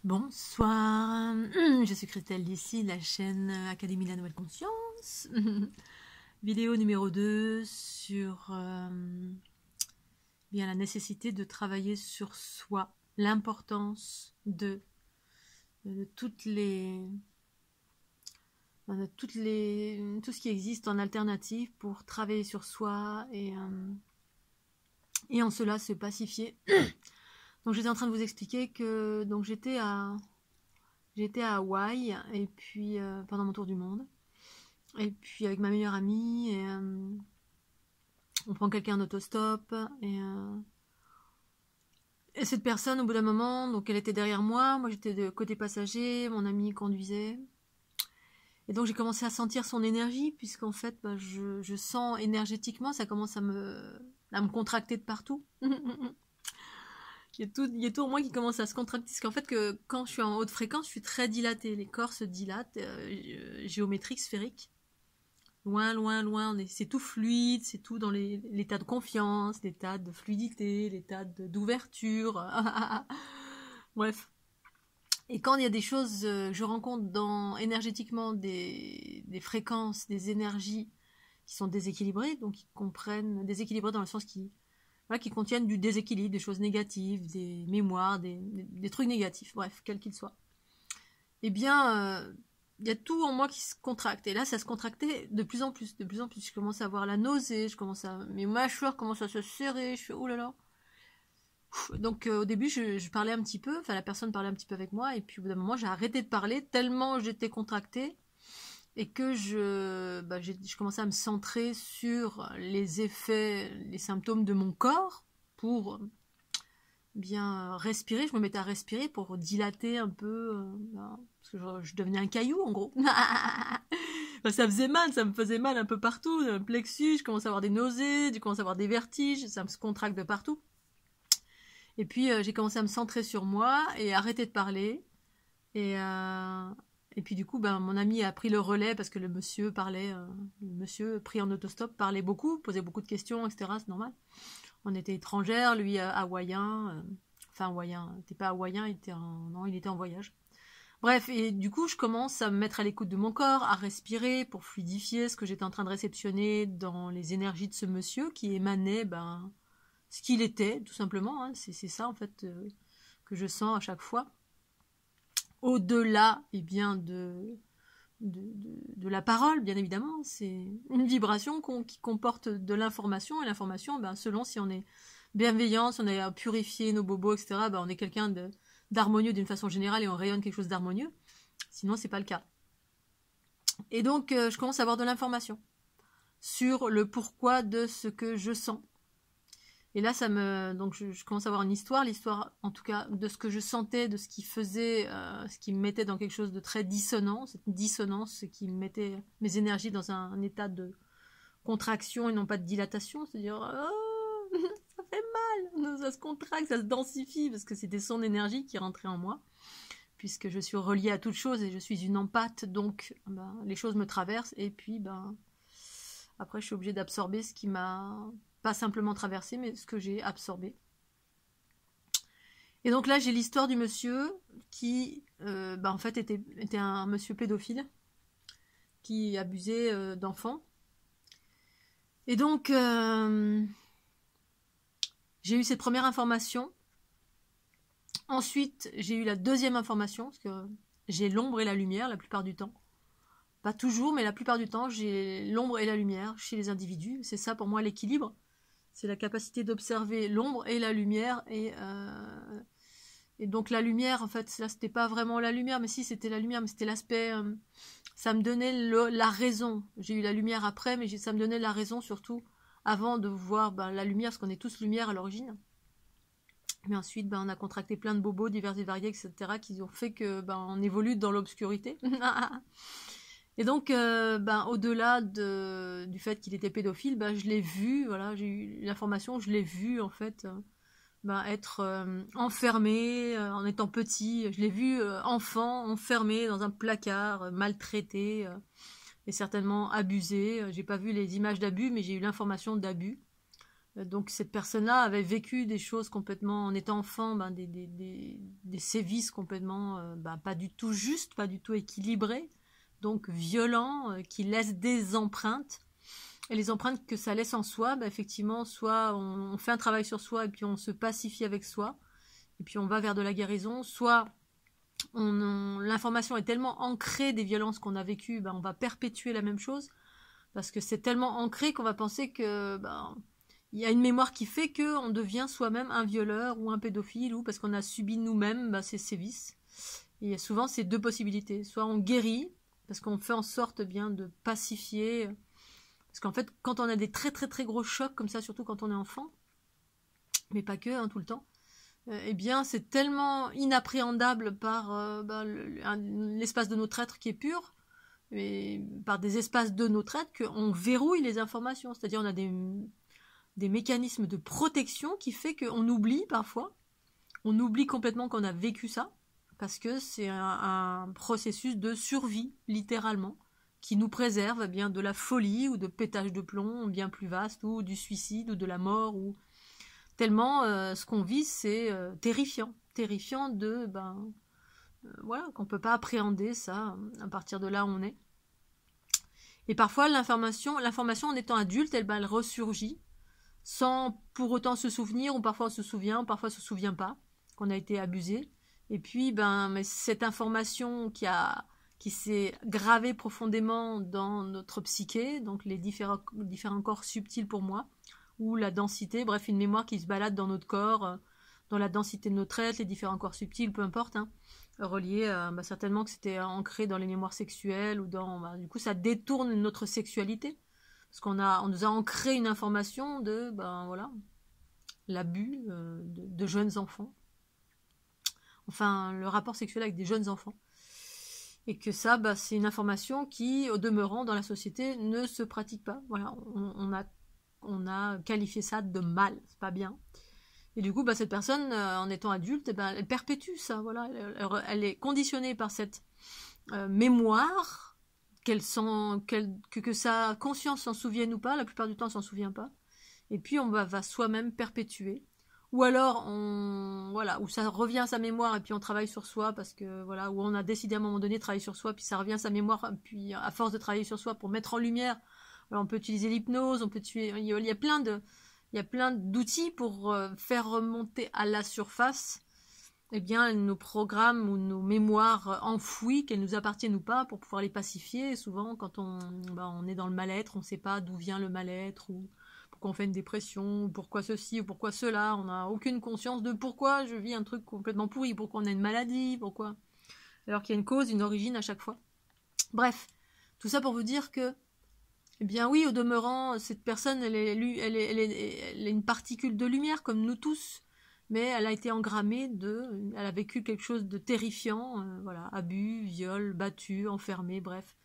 Bonsoir, je suis Christelle d'ici, la chaîne Académie de la Nouvelle Conscience. Vidéo numéro 2 sur bien la nécessité de travailler sur soi, l'importance de tout ce qui existe en alternative pour travailler sur soi et en cela se pacifier. Donc j'étais en train de vous expliquer que donc j'étais à Hawaï et puis pendant mon tour du monde et puis avec ma meilleure amie et on prend quelqu'un en autostop et cette personne au bout d'un moment, donc elle était derrière moi j'étais de côté passager, mon ami conduisait et donc j'ai commencé à sentir son énergie puisqu'en fait je sens énergétiquement ça commence à me contracter de partout. Il y a tout en moi qui commence à se contracter. Parce qu'en fait, que quand je suis en haute fréquence, je suis très dilatée. Les corps se dilatent, géométriques, sphériques. Loin, loin, loin. C'est tout fluide, c'est tout dans l'état de confiance, l'état de fluidité, l'état d'ouverture. Bref. Et quand il y a des choses, je rencontre énergétiquement des fréquences, des énergies qui sont déséquilibrées, donc qui comprennent, déséquilibrées dans le sens qui contiennent du déséquilibre, des choses négatives, des mémoires, des trucs négatifs, bref, quels qu'ils soient. Eh bien, il y a tout en moi qui se contracte. Et là, ça se contractait de plus en plus. Je commence à avoir la nausée, mes mâchoires commencent à se serrer, je fais oh là là. Donc au début, je parlais un petit peu, enfin la personne parlait un petit peu avec moi, et puis au bout d'un moment, j'ai arrêté de parler tellement j'étais contractée. Et que je commençais à me centrer sur les effets, les symptômes de mon corps pour bien respirer. Je me mettais à respirer pour dilater un peu, parce que je devenais un caillou en gros. Ça faisait mal, ça me faisait mal un peu partout, le plexus, je commençais à avoir des nausées, je commençais à avoir des vertiges, ça me contracte de partout. Et puis j'ai commencé à me centrer sur moi et arrêter de parler. Et puis du coup, mon ami a pris le relais parce que le monsieur pris en autostop parlait beaucoup, posait beaucoup de questions, etc. C'est normal. On était étrangères, lui hawaïen, hawaïen, il n'était pas hawaïen, il était en voyage. Bref, et du coup, je commence à me mettre à l'écoute de mon corps, à respirer pour fluidifier ce que j'étais en train de réceptionner dans les énergies de ce monsieur qui émanait ce qu'il était, tout simplement. Hein. C'est ça en fait que je sens à chaque fois. Au-delà de la parole, bien évidemment, c'est une vibration qui comporte de l'information, et l'information, selon si on est bienveillant, si on a purifié nos bobos, etc., on est quelqu'un d'harmonieux d'une façon générale et on rayonne quelque chose d'harmonieux, sinon c'est pas le cas. Et donc je commence à avoir de l'information sur le pourquoi de ce que je sens. Et là, donc je commence à avoir l'histoire en tout cas de ce que je sentais, de ce qui faisait, ce qui me mettait dans quelque chose de très dissonant, cette dissonance qui mettait mes énergies dans un état de contraction et non pas de dilatation, c'est-à-dire oh, ça fait mal, ça se contracte, ça se densifie parce que c'était son énergie qui rentrait en moi, puisque je suis reliée à toute chose et je suis une empathe, donc les choses me traversent et puis après je suis obligée d'absorber ce qui m'a pas simplement traversé, mais ce que j'ai absorbé. Et donc là, j'ai l'histoire du monsieur qui, en fait, était un monsieur pédophile qui abusait d'enfants. Et donc, j'ai eu cette première information. Ensuite, j'ai eu la deuxième information, parce que j'ai l'ombre et la lumière la plupart du temps. Pas toujours, mais la plupart du temps, j'ai l'ombre et la lumière chez les individus. C'est ça pour moi l'équilibre. C'est la capacité d'observer l'ombre et la lumière. Et donc la lumière, en fait, là, c'était pas vraiment la lumière, mais si, c'était la lumière, mais c'était l'aspect... ça me donnait la raison. J'ai eu la lumière après, mais ça me donnait la raison, surtout, avant de voir la lumière, parce qu'on est tous lumière à l'origine. Mais ensuite, on a contracté plein de bobos divers et variés, etc., qui ont fait que on évolue dans l'obscurité. Et donc, au-delà du fait qu'il était pédophile, je l'ai vu, voilà, j'ai eu l'information, je l'ai vu en fait être enfermé en étant petit. Je l'ai vu enfant, enfermé dans un placard, maltraité et certainement abusé. J'ai pas vu les images d'abus, mais j'ai eu l'information d'abus. Donc cette personne-là avait vécu des choses complètement, en étant enfant, des sévices complètement pas du tout justes, pas du tout équilibrés, donc violents, qui laissent des empreintes. Et les empreintes que ça laisse en soi, effectivement, soit on fait un travail sur soi et puis on se pacifie avec soi, et puis on va vers de la guérison, soit l'information est tellement ancrée des violences qu'on a vécues, on va perpétuer la même chose, parce que c'est tellement ancré qu'on va penser que il y a une mémoire qui fait qu'on devient soi-même un violeur ou un pédophile, ou parce qu'on a subi nous-mêmes ces sévices. Et il y a souvent ces deux possibilités. Soit on guérit, parce qu'on fait en sorte bien de pacifier. Parce qu'en fait, quand on a des très très très gros chocs comme ça, surtout quand on est enfant, mais pas que, tout le temps, eh bien c'est tellement inappréhendable par l'espace de notre être qui est pur, et par des espaces de notre être, qu'on verrouille les informations. C'est-à-dire on a des mécanismes de protection qui fait qu'on oublie parfois, on oublie complètement qu'on a vécu ça, parce que c'est un processus de survie, littéralement, qui nous préserve bien de la folie ou de pétage de plomb bien plus vaste, ou du suicide ou de la mort, ou tellement ce qu'on vit c'est terrifiant de voilà, qu'on peut pas appréhender ça à partir de là où on est. Et parfois l'information en étant adulte, elle ressurgit sans pour autant se souvenir, ou parfois on se souvient, parfois on se souvient pas, qu'on a été abusé. Et puis, mais cette information qui s'est gravée profondément dans notre psyché, donc les différents corps subtils pour moi, ou la densité, bref, une mémoire qui se balade dans notre corps, dans la densité de notre être, les différents corps subtils, peu importe, relié certainement que c'était ancré dans les mémoires sexuelles, ou du coup ça détourne notre sexualité. Parce on nous a ancré une information de l'abus de jeunes enfants. Enfin, le rapport sexuel avec des jeunes enfants. Et que ça, c'est une information qui, au demeurant, dans la société, ne se pratique pas. Voilà, on a qualifié ça de mal, c'est pas bien. Et du coup, cette personne, en étant adulte, elle perpétue ça. Voilà, elle est conditionnée par cette mémoire, que sa conscience s'en souvienne ou pas, la plupart du temps, elle s'en souvient pas. Et puis, on va soi-même perpétuer. Ou alors, où ça revient à sa mémoire et puis on travaille sur soi parce que, où on a décidé à un moment donné de travailler sur soi, puis ça revient à sa mémoire, puis à force de travailler sur soi pour mettre en lumière, alors on peut utiliser l'hypnose, il y a plein d'outils pour faire remonter à la surface nos programmes ou nos mémoires enfouies, qu'elles nous appartiennent ou pas, pour pouvoir les pacifier. Et souvent, quand on est dans le mal-être, on ne sait pas d'où vient le mal-être, ou pourquoi on fait une dépression, ou pourquoi ceci, ou pourquoi cela. On n'a aucune conscience de pourquoi je vis un truc complètement pourri, pourquoi on a une maladie, pourquoi. Alors qu'il y a une cause, une origine à chaque fois. Bref, tout ça pour vous dire que, eh bien oui, au demeurant, cette personne, elle est une particule de lumière, comme nous tous. Mais elle a été engrammée elle a vécu quelque chose de terrifiant, abus, viol, battu, enfermé, bref,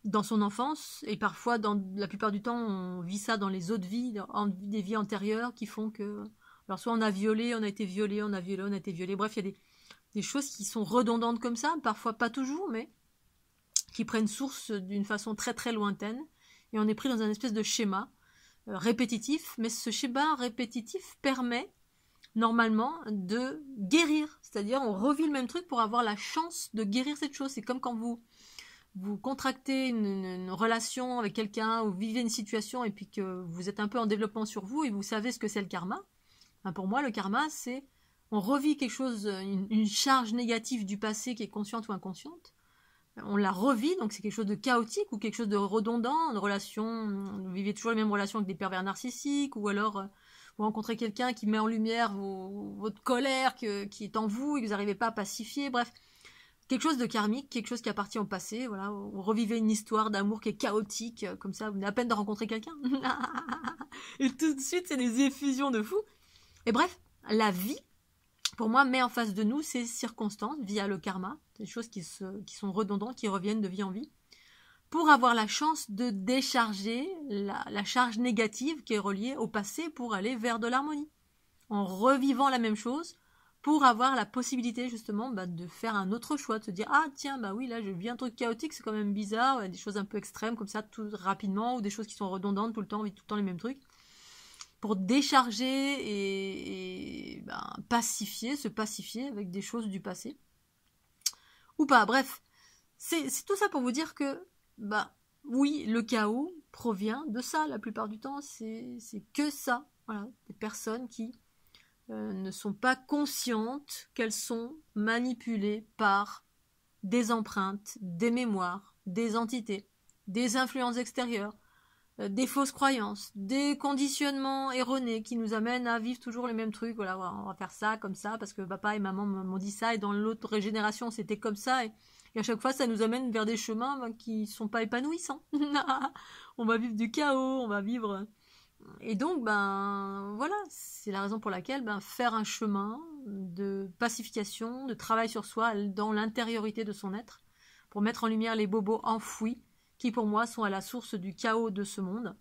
dans son enfance. Et parfois, la plupart du temps, on vit ça dans les autres vies, des vies antérieures qui font que, alors soit on a violé, on a été violé, on a violé, on a été violé, bref, il y a des choses qui sont redondantes comme ça, parfois pas toujours, mais qui prennent source d'une façon très très lointaine, et on est pris dans un espèce de schéma répétitif, mais ce schéma répétitif permet normalement de guérir, c'est-à-dire on revit le même truc pour avoir la chance de guérir cette chose. C'est comme quand vous contractez une relation avec quelqu'un, ou vivez une situation et puis que vous êtes un peu en développement sur vous et vous savez ce que c'est le karma. Pour moi, le karma, c'est on revit quelque chose, une charge négative du passé qui est consciente ou inconsciente. On la revit, donc c'est quelque chose de chaotique ou quelque chose de redondant, une relation, vous vivez toujours les mêmes relations avec des pervers narcissiques, ou alors vous rencontrez quelqu'un qui met en lumière votre colère qui est en vous et que vous n'arrivez pas à pacifier, bref, quelque chose de karmique, quelque chose qui appartient au passé, vous revivez une histoire d'amour qui est chaotique, comme ça, vous venez à peine de rencontrer quelqu'un, et tout de suite c'est des effusions de fou, et bref, la vie, pour moi, met en face de nous ces circonstances via le karma, des choses qui sont redondantes, qui reviennent de vie en vie, pour avoir la chance de décharger la charge négative qui est reliée au passé pour aller vers de l'harmonie. En revivant la même chose, pour avoir la possibilité justement de faire un autre choix, de se dire « Ah tiens, oui, là je vis un truc chaotique, c'est quand même bizarre, des choses un peu extrêmes comme ça, tout rapidement, ou des choses qui sont redondantes tout le temps, on vit tout le temps les mêmes trucs. » pour décharger et pacifier, se pacifier avec des choses du passé. Ou pas, bref. C'est tout ça pour vous dire que, oui, le chaos provient de ça la plupart du temps, c'est que ça. Voilà, des personnes qui ne sont pas conscientes qu'elles sont manipulées par des empreintes, des mémoires, des entités, des influences extérieures, des fausses croyances, des conditionnements erronés qui nous amènent à vivre toujours les mêmes trucs. Voilà, on va faire ça comme ça parce que papa et maman m'ont dit ça et dans l'autre génération c'était comme ça et à chaque fois ça nous amène vers des chemins qui sont pas épanouissants. On va vivre du chaos, on va vivre et donc voilà, c'est la raison pour laquelle faire un chemin de pacification, de travail sur soi dans l'intériorité de son être pour mettre en lumière les bobos enfouis qui pour moi sont à la source du chaos de ce monde.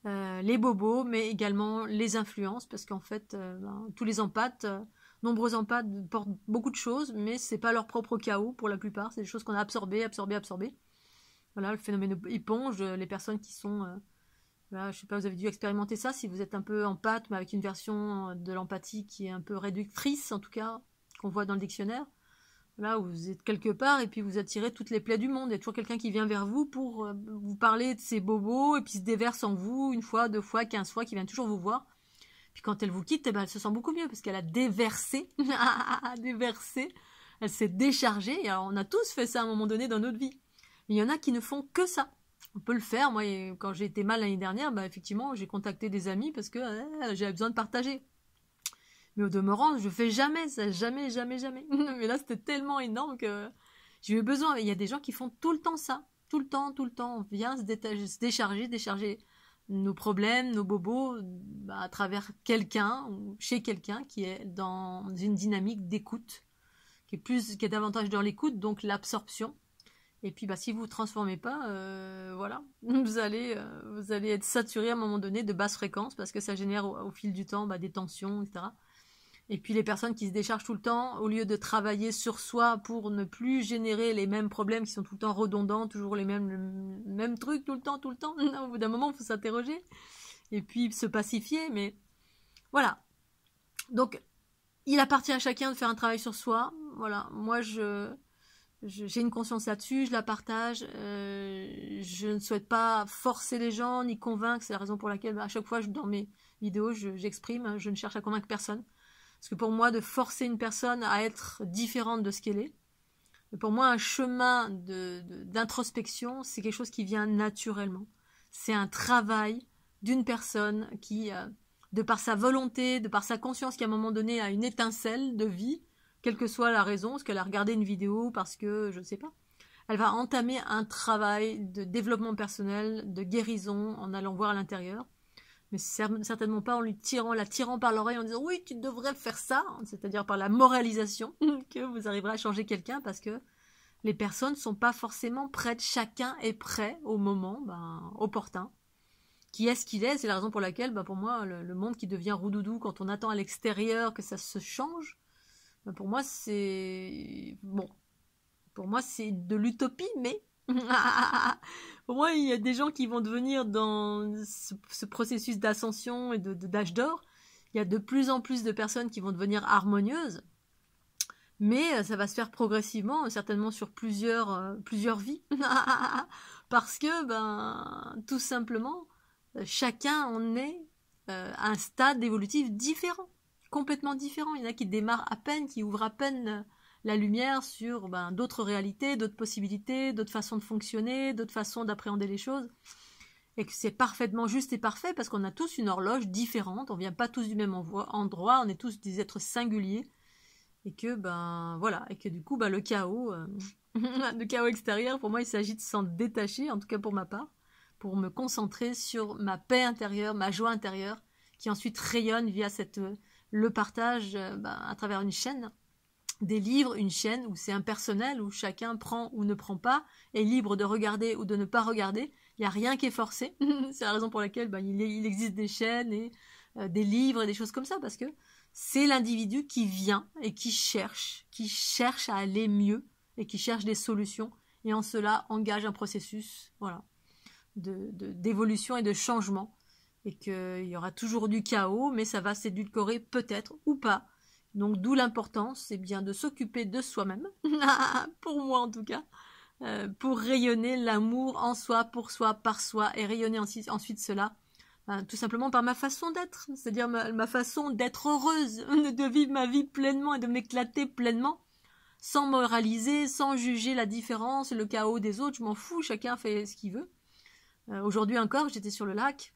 Les bobos, mais également les influences, parce qu'en fait, tous les empathes, nombreux empathes portent beaucoup de choses, mais c'est pas leur propre chaos pour la plupart, c'est des choses qu'on a absorbées. Voilà, le phénomène éponge, les personnes qui sont... Voilà, je sais pas, vous avez dû expérimenter ça, si vous êtes un peu empathe, mais avec une version de l'empathie qui est un peu réductrice, en tout cas, qu'on voit dans le dictionnaire. Là où vous êtes quelque part et puis vous attirez toutes les plaies du monde. Il y a toujours quelqu'un qui vient vers vous pour vous parler de ses bobos et puis se déverse en vous une fois, 2 fois, 15 fois, qui vient toujours vous voir. Puis quand elle vous quitte, elle se sent beaucoup mieux parce qu'elle a déversé, elle s'est déchargée. Et alors on a tous fait ça à un moment donné dans notre vie. Mais il y en a qui ne font que ça. On peut le faire. Moi, quand j'ai été mal l'année dernière, effectivement, j'ai contacté des amis parce que j'avais besoin de partager. Mais au demeurant, je fais jamais ça, jamais. Mais là, c'était tellement énorme que j'ai eu besoin. Il y a des gens qui font tout le temps ça. Tout le temps. On vient se décharger nos problèmes, nos bobos, à travers quelqu'un ou chez quelqu'un qui est dans une dynamique d'écoute, qui est davantage dans l'écoute, donc l'absorption. Et puis, si vous ne transformez pas, voilà, vous allez être saturé à un moment donné de basses fréquences parce que ça génère au fil du temps des tensions, etc. Et puis les personnes qui se déchargent tout le temps, au lieu de travailler sur soi pour ne plus générer les mêmes problèmes qui sont tout le temps redondants, toujours les mêmes trucs tout le temps, au bout d'un moment, il faut s'interroger et puis se pacifier, mais voilà. Donc, il appartient à chacun de faire un travail sur soi. Voilà, moi j'ai une conscience là-dessus, je la partage. Je ne souhaite pas forcer les gens ni convaincre. C'est la raison pour laquelle à chaque fois dans mes vidéos, j'exprime, je ne cherche à convaincre personne. Parce que pour moi, de forcer une personne à être différente de ce qu'elle est, pour moi, un chemin d'introspection, c'est quelque chose qui vient naturellement. C'est un travail d'une personne qui, de par sa volonté, de par sa conscience qui à un moment donné a une étincelle de vie, quelle que soit la raison, parce qu'elle a regardé une vidéo, parce que, je ne sais pas, elle va entamer un travail de développement personnel, de guérison, en allant voir à l'intérieur. Mais certainement pas en la tirant par l'oreille en disant oui tu devrais faire ça, c'est-à-dire par la moralisation que vous arriverez à changer quelqu'un parce que les personnes ne sont pas forcément prêtes, chacun est prêt au moment opportun. Qui est-ce qu'il est, c'est la raison pour laquelle pour moi le monde qui devient roudoudou quand on attend à l'extérieur que ça se change, pour moi c'est de l'utopie, mais pour moi, il y a des gens qui vont devenir dans ce processus d'ascension et d'âge d'or. Il y a de plus en plus de personnes qui vont devenir harmonieuses, mais ça va se faire progressivement, certainement sur plusieurs vies, parce que tout simplement, chacun en est à un stade évolutif différent, complètement différent. Il y en a qui démarrent à peine, qui ouvrent à peine la lumière sur d'autres réalités, d'autres possibilités, d'autres façons de fonctionner, d'autres façons d'appréhender les choses, et que c'est parfaitement juste et parfait parce qu'on a tous une horloge différente, on vient pas tous du même endroit, on est tous des êtres singuliers, et que voilà, et que du coup le chaos, le chaos extérieur, pour moi il s'agit de s'en détacher, en tout cas pour ma part, pour me concentrer sur ma paix intérieure, ma joie intérieure, qui ensuite rayonne via le partage à travers une chaîne. Des livres, une chaîne où c'est impersonnel, où chacun prend ou ne prend pas, est libre de regarder ou de ne pas regarder. Il n'y a rien qui est forcé. C'est la raison pour laquelle il existe des chaînes et des livres et des choses comme ça, parce que c'est l'individu qui vient et qui cherche à aller mieux et qui cherche des solutions et en cela engage un processus d'évolution et de changement. et qu'il y aura toujours du chaos, mais ça va s'édulcorer peut-être ou pas. Donc d'où l'importance, c'est bien de s'occuper de soi-même, pour moi en tout cas, pour rayonner l'amour en soi, pour soi, par soi, et rayonner ensuite cela, tout simplement par ma façon d'être, c'est-à-dire ma façon d'être heureuse, de vivre ma vie pleinement et de m'éclater pleinement, sans moraliser, sans juger la différence, le chaos des autres, je m'en fous, chacun fait ce qu'il veut. Aujourd'hui encore, j'étais sur le lac,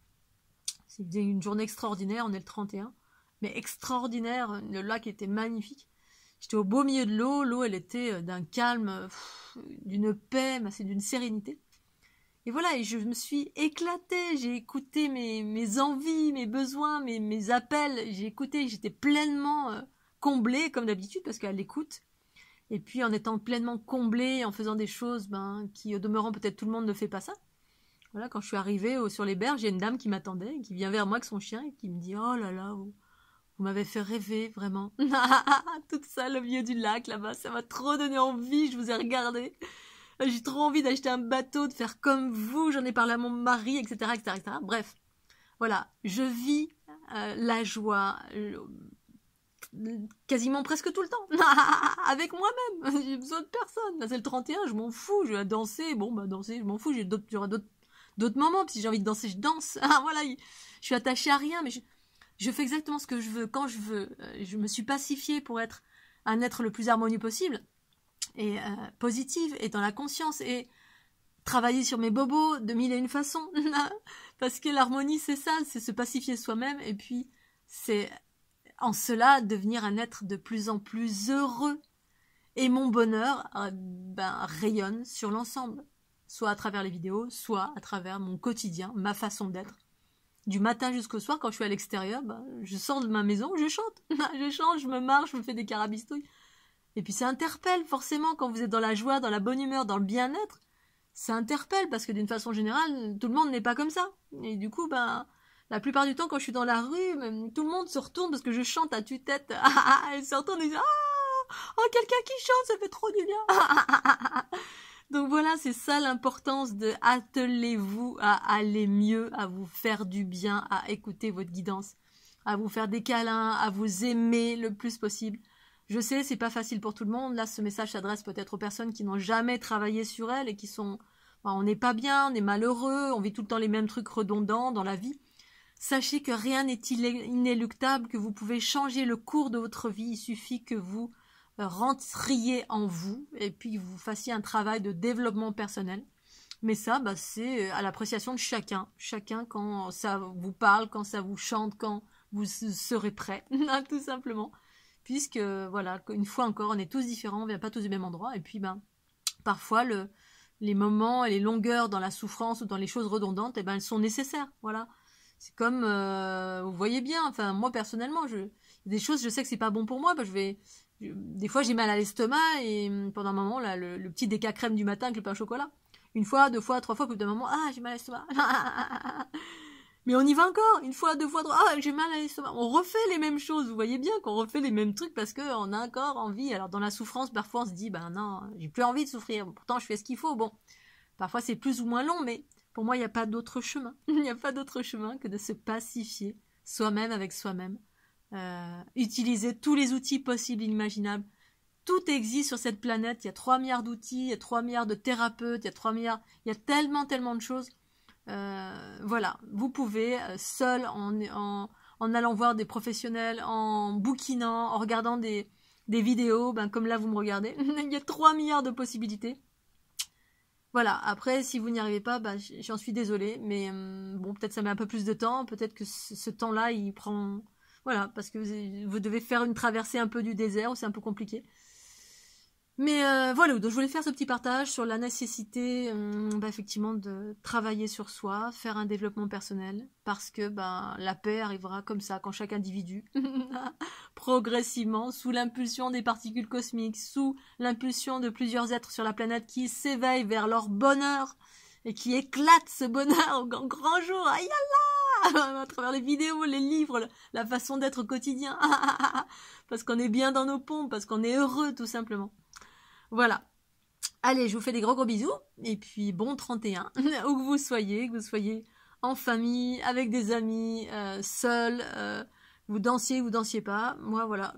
c'était une journée extraordinaire, on est le 31, mais extraordinaire, le lac était magnifique. J'étais au beau milieu de l'eau, l'eau elle était d'un calme, d'une paix, c'est d'une sérénité. Et voilà, et je me suis éclatée, j'ai écouté mes envies, mes besoins, mes appels, j'ai écouté, j'étais pleinement comblée comme d'habitude parce qu'à l'écoute. Et puis en étant pleinement comblée, en faisant des choses qui au demeurant peut-être tout le monde ne fait pas ça. Voilà, quand je suis arrivée sur les berges, il y a une dame qui m'attendait, qui vient vers moi avec son chien et qui me dit « Oh là là, vous m'avez fait rêver, vraiment. Toute seule au milieu du lac, là-bas, ça m'a trop donné envie, je vous ai regardé. J'ai trop envie d'acheter un bateau, de faire comme vous, j'en ai parlé à mon mari, etc. etc., etc. » Bref, voilà, je vis la joie quasiment presque tout le temps, avec moi-même, j'ai besoin de personne. Là, c'est le 31, je m'en fous, je vais danser, danser, je m'en fous, j'aurai d'autres moments, puis si j'ai envie de danser, je danse. Voilà, je suis attachée à rien, mais je fais exactement ce que je veux, quand je veux. Je me suis pacifiée pour être un être le plus harmonieux possible, et positive, et dans la conscience, et travailler sur mes bobos de mille et une façons. Parce que l'harmonie, c'est ça, c'est se pacifier soi-même, et puis c'est en cela devenir un être de plus en plus heureux. Et mon bonheur rayonne sur l'ensemble, soit à travers les vidéos, soit à travers mon quotidien, ma façon d'être. Du matin jusqu'au soir, quand je suis à l'extérieur, je sors de ma maison, je chante. Je chante, je me marche, je me fais des carabistouilles. Et puis ça interpelle forcément quand vous êtes dans la joie, dans la bonne humeur, dans le bien-être. Ça interpelle parce que d'une façon générale, tout le monde n'est pas comme ça. Et du coup, la plupart du temps, quand je suis dans la rue, tout le monde se retourne parce que je chante à tue-tête. Ils se retournent et disent « Oh, quelqu'un qui chante, ça fait trop du bien !» Donc voilà, c'est ça l'importance de attelez-vous à aller mieux, à vous faire du bien, à écouter votre guidance, à vous faire des câlins, à vous aimer le plus possible. Je sais, c'est pas facile pour tout le monde. Là, ce message s'adresse peut-être aux personnes qui n'ont jamais travaillé sur elles et qui sont... on n'est pas bien, on est malheureux, on vit tout le temps les mêmes trucs redondants dans la vie. Sachez que rien n'est inéluctable, que vous pouvez changer le cours de votre vie. Il suffit que vous rentriez en vous et puis que vous fassiez un travail de développement personnel. Mais ça, c'est à l'appréciation de chacun. Chacun quand ça vous parle, quand ça vous chante, quand vous serez prêt, tout simplement. Puisque, voilà, une fois encore, on est tous différents, on vient pas tous du même endroit. Et puis, parfois, les moments et les longueurs dans la souffrance ou dans les choses redondantes, elles sont nécessaires. Voilà. C'est comme, vous voyez bien, enfin, moi, personnellement, il y a des choses, je sais que c'est pas bon pour moi, des fois, j'ai mal à l'estomac et pendant un moment, là, le petit déca crème du matin avec le pain au chocolat. Une fois, 2 fois, 3 fois, puis d'un moment, j'ai mal à l'estomac. Mais on y va encore, 1 fois, 2 fois, 3, j'ai mal à l'estomac. On refait les mêmes choses, vous voyez bien qu'on refait les mêmes trucs parce qu'on a encore envie. Alors dans la souffrance, parfois on se dit, non, j'ai plus envie de souffrir, pourtant je fais ce qu'il faut. Bon, parfois c'est plus ou moins long, mais pour moi il n'y a pas d'autre chemin. Il n'y a pas d'autre chemin que de se pacifier soi-même avec soi-même. Utiliser tous les outils possibles et imaginables. Tout existe sur cette planète, il y a 3 milliards d'outils, il y a 3 milliards de thérapeutes, il y a 3 milliards, il y a tellement de choses. Voilà, vous pouvez seul en allant voir des professionnels, en bouquinant, en regardant des vidéos, comme là vous me regardez, il y a 3 milliards de possibilités. Voilà, après si vous n'y arrivez pas, j'en suis désolée, mais bon, peut-être ça met un peu plus de temps, peut-être que ce temps-là il prend... Voilà, parce que vous devez faire une traversée un peu du désert, où c'est un peu compliqué. Mais voilà, donc je voulais faire ce petit partage sur la nécessité effectivement de travailler sur soi, faire un développement personnel, parce que la paix arrivera comme ça, quand chaque individu, progressivement, sous l'impulsion des particules cosmiques, sous l'impulsion de plusieurs êtres sur la planète qui s'éveillent vers leur bonheur, et qui éclatent ce bonheur au grand jour, aïe Allah, à travers les vidéos, les livres, la façon d'être au quotidien, parce qu'on est bien dans nos pompes, parce qu'on est heureux tout simplement. Voilà. Allez, je vous fais des gros bisous. Et puis, bon 31. Où que vous soyez en famille, avec des amis, seul. Vous dansiez pas. Moi, voilà.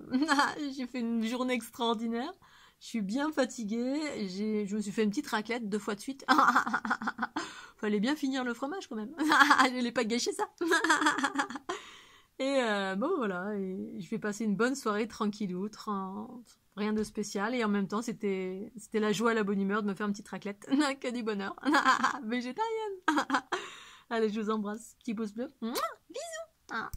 J'ai fait une journée extraordinaire. Je suis bien fatiguée. Je me suis fait une petite raclette 2 fois de suite. Fallait bien finir le fromage quand même. Je n'allais pas gâcher ça. Et bon, voilà. Et je vais passer une bonne soirée tranquillou, rien de spécial. Et en même temps, c'était la joie, la bonne humeur de me faire une petite raclette. Que du bonheur. Végétarienne. Allez, je vous embrasse. Petit pouce bleu. Bisous.